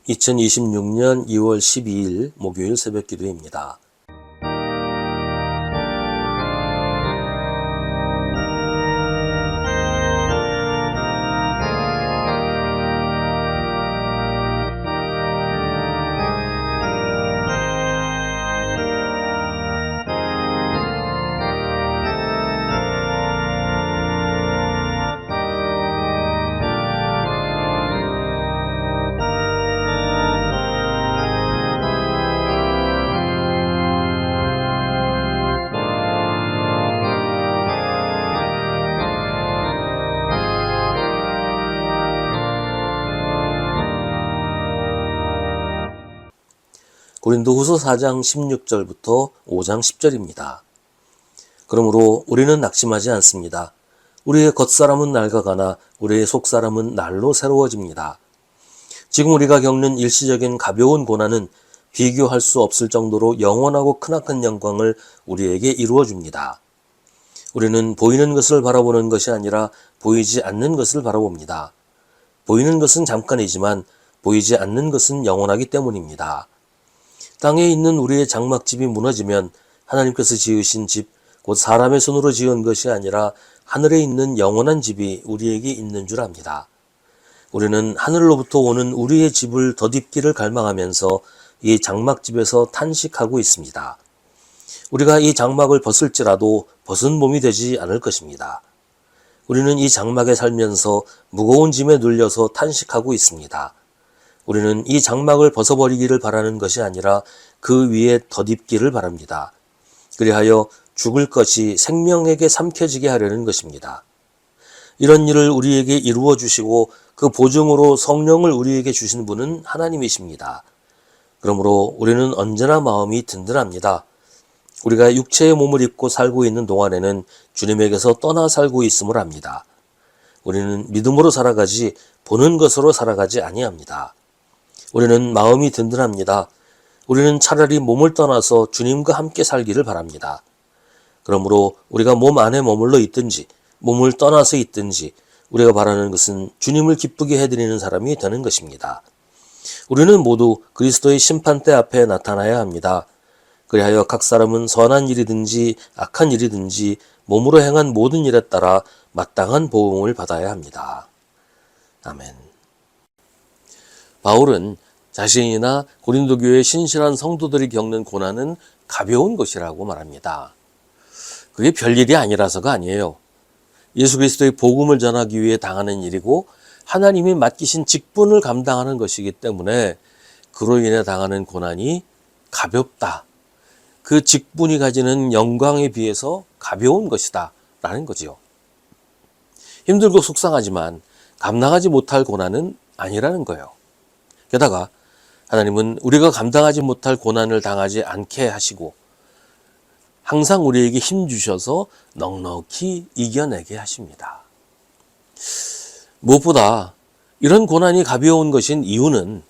2026년 2월 12일 목요일 새벽 기도입니다. 고린도후서 4장 16절부터 5장 10절입니다. 그러므로 우리는 낙심하지 않습니다. 우리의 겉사람은 낡아가나 우리의 속사람은 날로 새로워집니다. 지금 우리가 겪는 일시적인 가벼운 고난은 비교할 수 없을 정도로 영원하고 크나큰 영광을 우리에게 이루어줍니다. 우리는 보이는 것을 바라보는 것이 아니라 보이지 않는 것을 바라봅니다. 보이는 것은 잠깐이지만 보이지 않는 것은 영원하기 때문입니다. 땅에 있는 우리의 장막집이 무너지면 하나님께서 지으신 집, 곧 사람의 손으로 지은 것이 아니라 하늘에 있는 영원한 집이 우리에게 있는 줄 압니다. 우리는 하늘로부터 오는 우리의 집을 덧입기를 갈망하면서 이 장막집에서 탄식하고 있습니다. 우리가 이 장막을 벗을지라도 벗은 몸이 되지 않을 것입니다. 우리는 이 장막에 살면서 무거운 짐에 눌려서 탄식하고 있습니다. 우리는 이 장막을 벗어버리기를 바라는 것이 아니라 그 위에 덧입기를 바랍니다. 그리하여 죽을 것이 생명에게 삼켜지게 하려는 것입니다. 이런 일을 우리에게 이루어 주시고 그 보증으로 성령을 우리에게 주신 분은 하나님이십니다. 그러므로 우리는 언제나 마음이 든든합니다. 우리가 육체의 몸을 입고 살고 있는 동안에는 주님에게서 떠나 살고 있음을 압니다. 우리는 믿음으로 살아가지 보는 것으로 살아가지 아니합니다. 우리는 마음이 든든합니다. 우리는 차라리 몸을 떠나서 주님과 함께 살기를 바랍니다. 그러므로 우리가 몸 안에 머물러 있든지 몸을 떠나서 있든지 우리가 바라는 것은 주님을 기쁘게 해드리는 사람이 되는 것입니다. 우리는 모두 그리스도의 심판대 앞에 나타나야 합니다. 그리하여 각 사람은 선한 일이든지 악한 일이든지 몸으로 행한 모든 일에 따라 마땅한 보응을 받아야 합니다. 아멘. 바울은 자신이나 고린도 교회의 신실한 성도들이 겪는 고난은 가벼운 것이라고 말합니다. 그게 별일이 아니라서가 아니에요. 예수 그리스도의 복음을 전하기 위해 당하는 일이고 하나님이 맡기신 직분을 감당하는 것이기 때문에 그로 인해 당하는 고난이 가볍다. 그 직분이 가지는 영광에 비해서 가벼운 것이다 라는 거지요. 힘들고 속상하지만 감당하지 못할 고난은 아니라는 거예요. 게다가 하나님은 우리가 감당하지 못할 고난을 당하지 않게 하시고 항상 우리에게 힘 주셔서 넉넉히 이겨내게 하십니다. 무엇보다 이런 고난이 가벼운 것인 이유는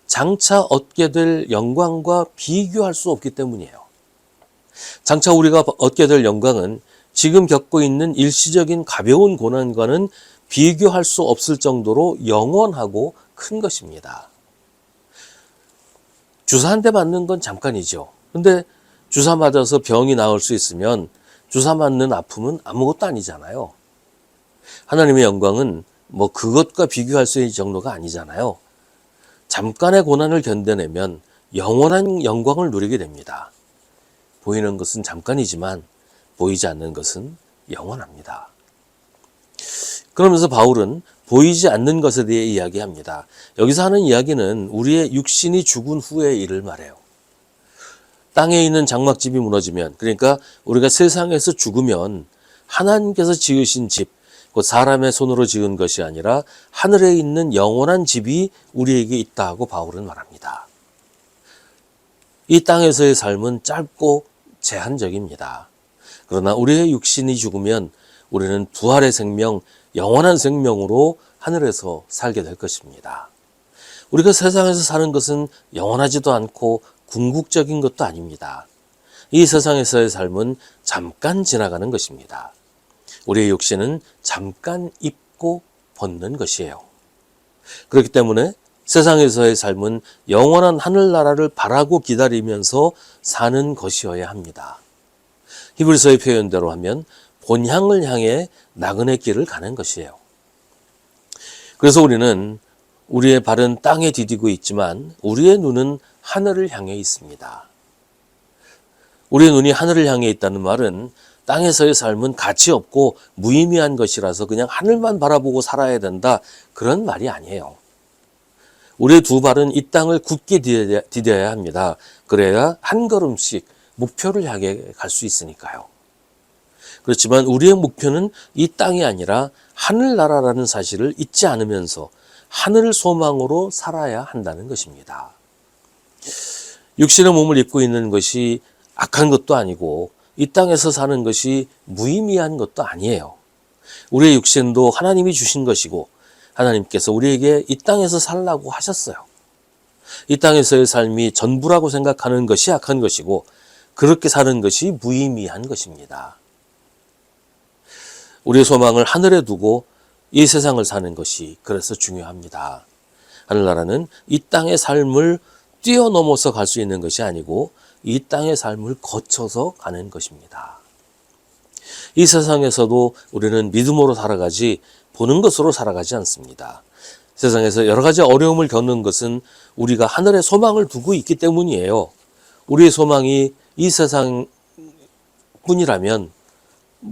장차 얻게 될 영광과 비교할 수 없기 때문이에요. 장차 우리가 얻게 될 영광은 지금 겪고 있는 일시적인 가벼운 고난과는 비교할 수 없을 정도로 영원하고 큰 것입니다. 주사 한 대 맞는 건 잠깐이죠. 근데 주사 맞아서 병이 나을 수 있으면 주사 맞는 아픔은 아무것도 아니잖아요. 하나님의 영광은 그것과 비교할 수 있는 정도가 아니잖아요. 잠깐의 고난을 견뎌내면 영원한 영광을 누리게 됩니다. 보이는 것은 잠깐이지만 보이지 않는 것은 영원합니다. 그러면서 바울은 보이지 않는 것에 대해 이야기합니다. 여기서 하는 이야기는 우리의 육신이 죽은 후의 일을 말해요. 땅에 있는 장막집이 무너지면, 그러니까 우리가 세상에서 죽으면 하나님께서 지으신 집, 그 사람의 손으로 지은 것이 아니라 하늘에 있는 영원한 집이 우리에게 있다고 바울은 말합니다. 이 땅에서의 삶은 짧고 제한적입니다. 그러나 우리의 육신이 죽으면 우리는 부활의 생명, 영원한 생명으로 하늘에서 살게 될 것입니다. 우리가 세상에서 사는 것은 영원하지도 않고 궁극적인 것도 아닙니다. 이 세상에서의 삶은 잠깐 지나가는 것입니다. 우리의 육신은 잠깐 입고 벗는 것이에요. 그렇기 때문에 세상에서의 삶은 영원한 하늘나라를 바라고 기다리면서 사는 것이어야 합니다. 히브리서의 표현대로 하면 본향을 향해 나그네 길을 가는 것이에요. 그래서 우리는 우리의 발은 땅에 디디고 있지만 우리의 눈은 하늘을 향해 있습니다. 우리의 눈이 하늘을 향해 있다는 말은 땅에서의 삶은 가치 없고 무의미한 것이라서 그냥 하늘만 바라보고 살아야 된다, 그런 말이 아니에요. 우리의 두 발은 이 땅을 굳게 디뎌야 합니다. 그래야 한 걸음씩 목표를 향해 갈 수 있으니까요. 그렇지만 우리의 목표는 이 땅이 아니라 하늘나라라는 사실을 잊지 않으면서 하늘을 소망으로 살아야 한다는 것입니다. 육신의 몸을 입고 있는 것이 악한 것도 아니고 이 땅에서 사는 것이 무의미한 것도 아니에요. 우리의 육신도 하나님이 주신 것이고 하나님께서 우리에게 이 땅에서 살라고 하셨어요. 이 땅에서의 삶이 전부라고 생각하는 것이 악한 것이고 그렇게 사는 것이 무의미한 것입니다. 우리의 소망을 하늘에 두고 이 세상을 사는 것이 그래서 중요합니다. 하늘나라는 이 땅의 삶을 뛰어넘어서 갈 수 있는 것이 아니고 이 땅의 삶을 거쳐서 가는 것입니다. 이 세상에서도 우리는 믿음으로 살아가지 보는 것으로 살아가지 않습니다. 세상에서 여러 가지 어려움을 겪는 것은 우리가 하늘에 소망을 두고 있기 때문이에요. 우리의 소망이 이 세상 뿐이라면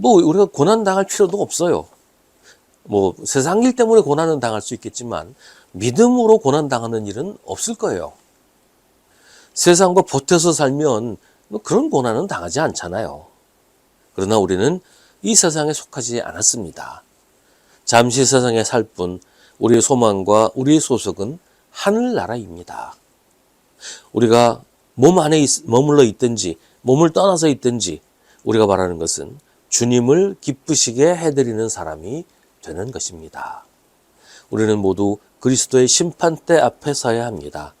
우리가 고난 당할 필요도 없어요. 세상 일 때문에 고난은 당할 수 있겠지만 믿음으로 고난 당하는 일은 없을 거예요. 세상과 보태서 살면 그런 고난은 당하지 않잖아요. 그러나 우리는 이 세상에 속하지 않았습니다. 잠시 세상에 살 뿐 우리의 소망과 우리의 소속은 하늘나라입니다. 우리가 몸 안에 머물러 있든지 몸을 떠나서 있든지 우리가 바라는 것은 주님을 기쁘시게 해드리는 사람이 되는 것입니다. 우리는 모두 그리스도의 심판대 앞에 서야 합니다.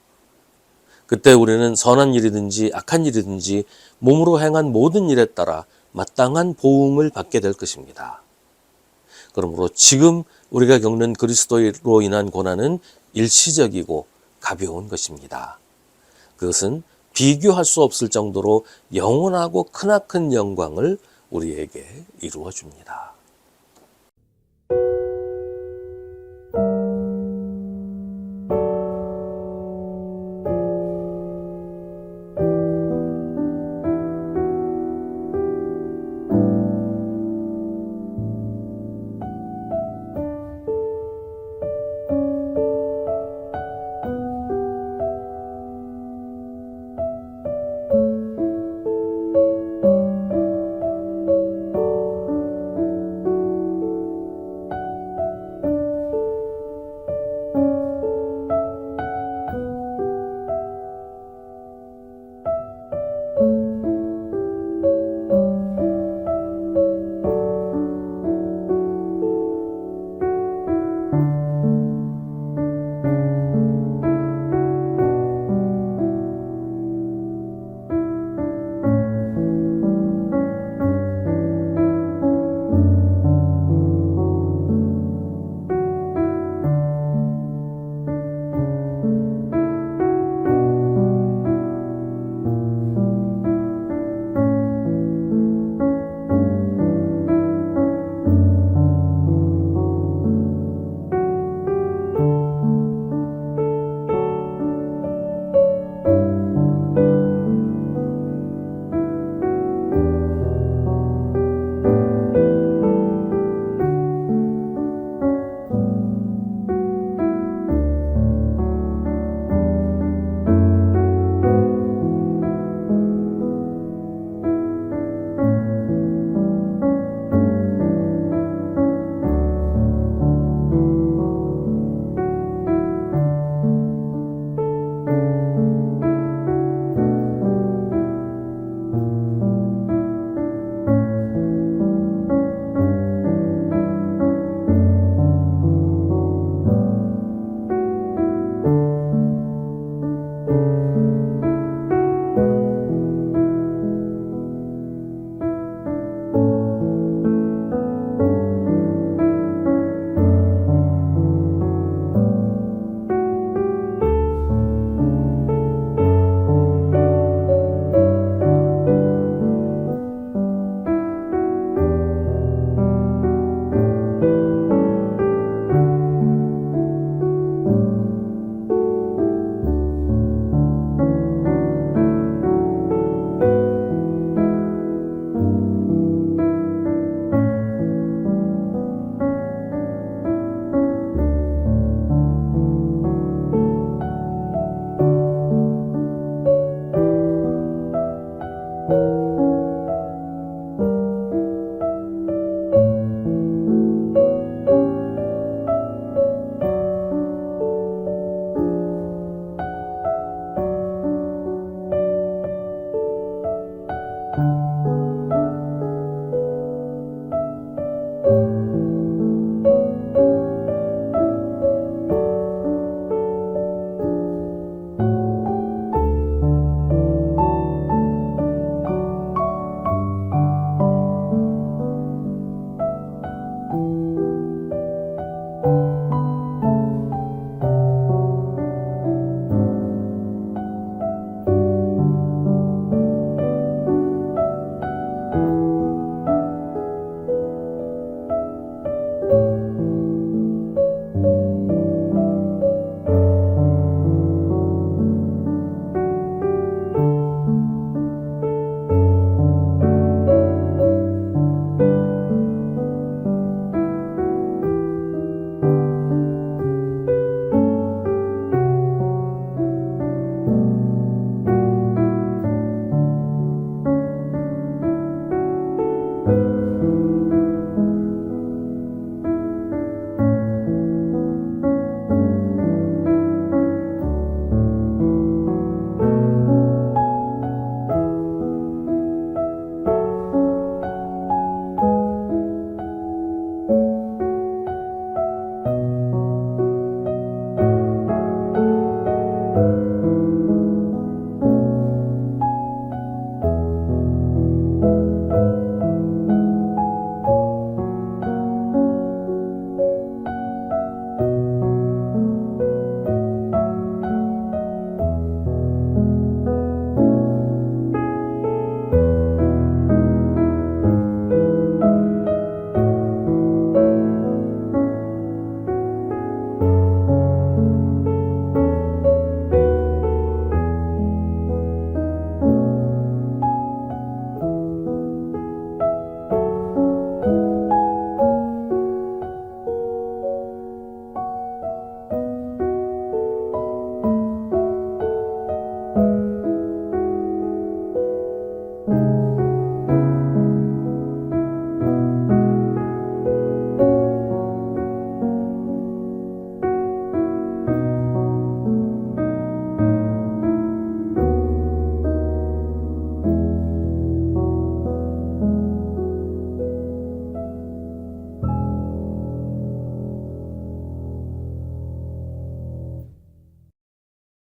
그때 우리는 선한 일이든지 악한 일이든지 몸으로 행한 모든 일에 따라 마땅한 보응을 받게 될 것입니다. 그러므로 지금 우리가 겪는 그리스도로 인한 고난은 일시적이고 가벼운 것입니다. 그것은 비교할 수 없을 정도로 영원하고 크나큰 영광을 우리에게 이루어 줍니다.